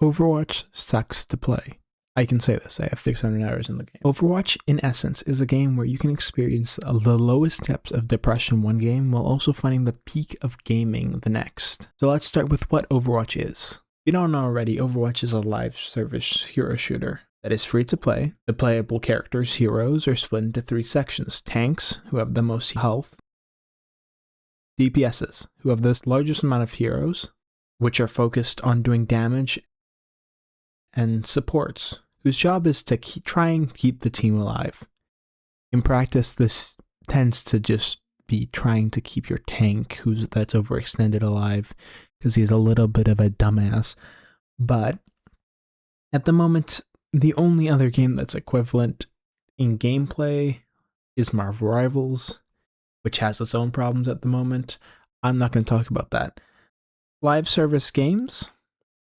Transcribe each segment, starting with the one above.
Overwatch sucks to play. I can say this, I have 600 hours in the game. Overwatch, in essence, is a game where you can experience the lowest depths of depression one game while also finding the peak of gaming the next. So let's start with what Overwatch is. If you don't know already, Overwatch is a live service hero shooter that is free to play. The playable characters, heroes, are split into 3 sections. Tanks, who have the most health. DPSs, who have the largest amount of heroes, which are focused on doing damage, and supports, whose job is to try and keep the team alive. In practice, this tends to just be trying to keep your tank, that's overextended, alive, because he's a little bit of a dumbass. But at the moment, the only other game that's equivalent in gameplay is Marvel Rivals, which has its own problems at the moment. I'm not going to talk about that. Live service games,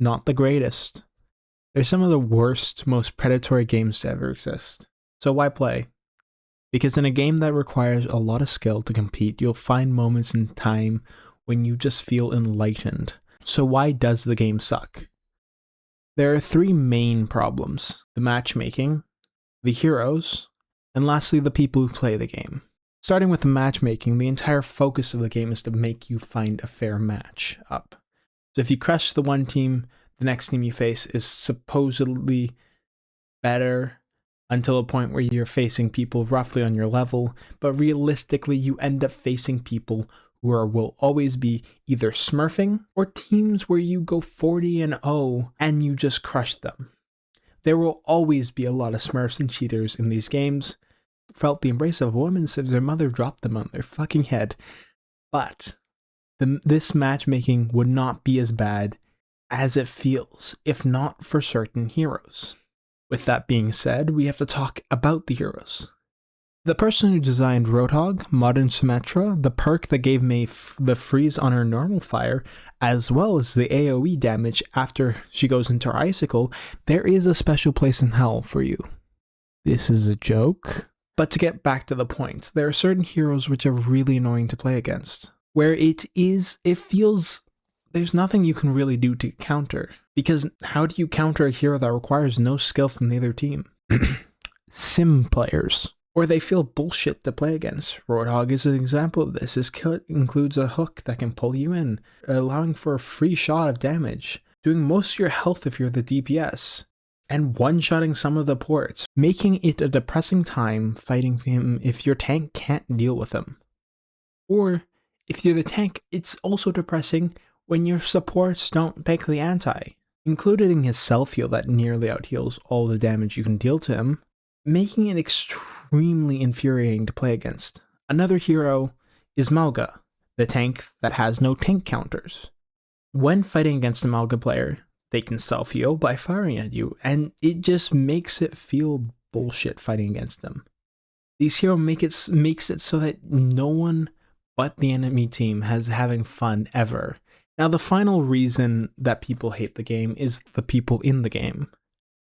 not the greatest. They're some of the worst, most predatory games to ever exist. So why play? Because in a game that requires a lot of skill to compete, you'll find moments in time when you just feel enlightened. So why does the game suck? There are 3 main problems: the matchmaking, the heroes, and lastly the people who play the game. Starting with the matchmaking, the entire focus of the game is to make you find a fair match up. So if you crush the one team, the next team you face is supposedly better until a point where you're facing people roughly on your level, but realistically you end up facing people who will always be either smurfing or teams where you go 40-0 and you just crush them. There will always be a lot of smurfs and cheaters in these games. Felt the embrace of a woman since their mother dropped them on their fucking head. But this matchmaking would not be as bad as it feels, if not for certain heroes. With that being said, we have to talk about the heroes. The person who designed Roadhog, Modern Symmetra, the perk that gave Mei the freeze on her normal fire, as well as the AoE damage after she goes into her icicle, there is a special place in hell for you. This is a joke. But to get back to the point, there are certain heroes which are really annoying to play against, where it feels there's nothing you can really do to counter. Because how do you counter a hero that requires no skill from the other team? Sim players. Or they feel bullshit to play against. Roadhog is an example of this. His kit includes a hook that can pull you in, allowing for a free shot of damage, doing most of your health if you're the DPS, and one-shotting some of the ports, making it a depressing time fighting him if your tank can't deal with him. Or, if you're the tank, it's also depressing when your supports don't pick the anti, including his self-heal that nearly outheals all the damage you can deal to him, making it extremely infuriating to play against. Another hero is Malga, the tank that has no tank counters. When fighting against a Malga player, they can self-heal by firing at you, and it just makes it feel bullshit fighting against them. These heroes makes it so that no one but the enemy team has having fun ever. Now, the final reason that people hate the game is the people in the game.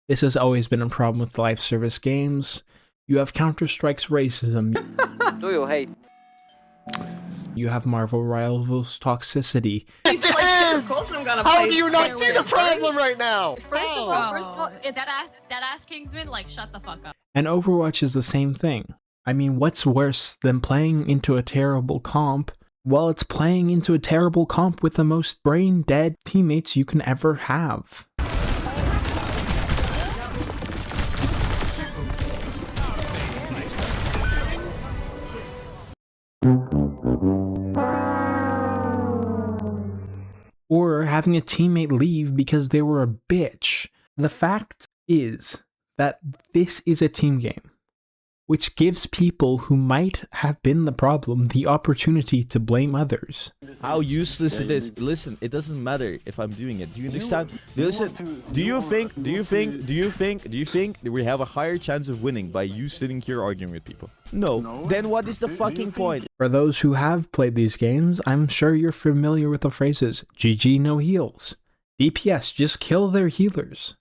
This has always been a problem with live service games. You have Counter-Strike's racism. Do you hate? You have Marvel Rivals toxicity. How do you not see the problem right now? First of all, it's deadass Kingsman, like, shut the fuck up. And Overwatch is the same thing. I mean, what's worse than playing into a terrible comp? Well, it's playing into a terrible comp with the most brain-dead teammates you can ever have. Or having a teammate leave because they were a bitch. The fact is that this is a team game, which gives people who might have been the problem the opportunity to blame others. How useless it is. Listen, it doesn't matter if I'm doing it. Do you understand? Listen, do you think that we have a higher chance of winning by you sitting here arguing with people? No. Then what is the fucking point? For those who have played these games, I'm sure you're familiar with the phrases, GG no heals. DPS, just kill their healers.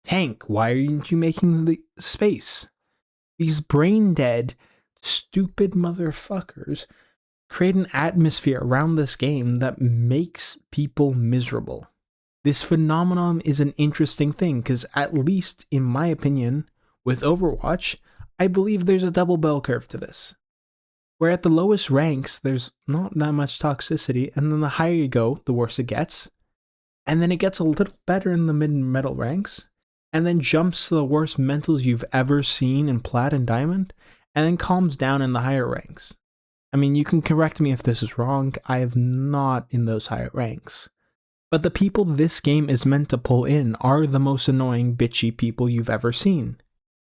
Tank, why aren't you making the space? These brain-dead, stupid motherfuckers create an atmosphere around this game that makes people miserable. This phenomenon is an interesting thing because, at least in my opinion, with Overwatch, I believe there's a double bell curve to this. Where at the lowest ranks, there's not that much toxicity, and then the higher you go, the worse it gets. And then it gets a little better in the mid and metal ranks, and then jumps to the worst mentals you've ever seen in Plat and Diamond, and then calms down in the higher ranks. I mean, you can correct me if this is wrong, I am not in those higher ranks. But the people this game is meant to pull in are the most annoying, bitchy people you've ever seen.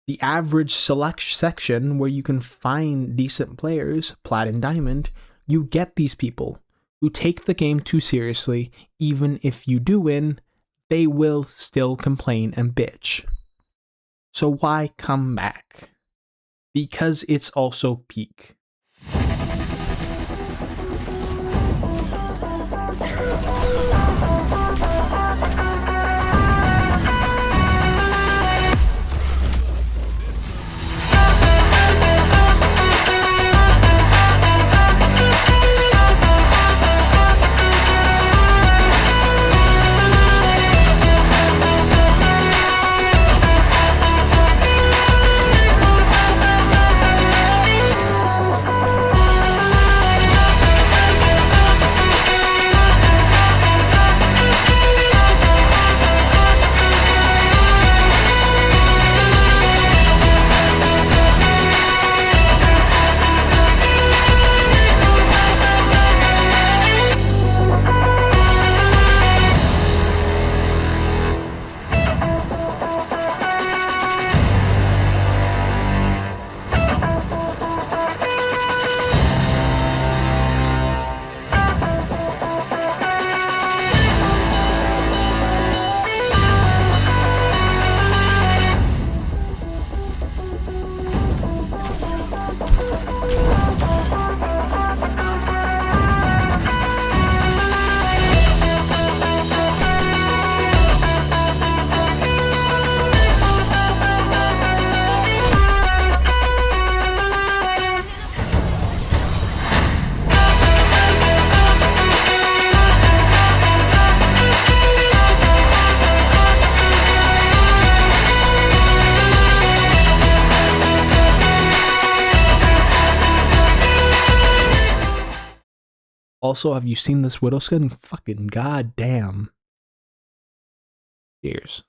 The average select section where you can find decent players, Plat and Diamond, you get these people who take the game too seriously. Even if you do win, they will still complain and bitch. So why come back? Because it's also peak. Also, have you seen this Widow skin? Fucking goddamn. Cheers.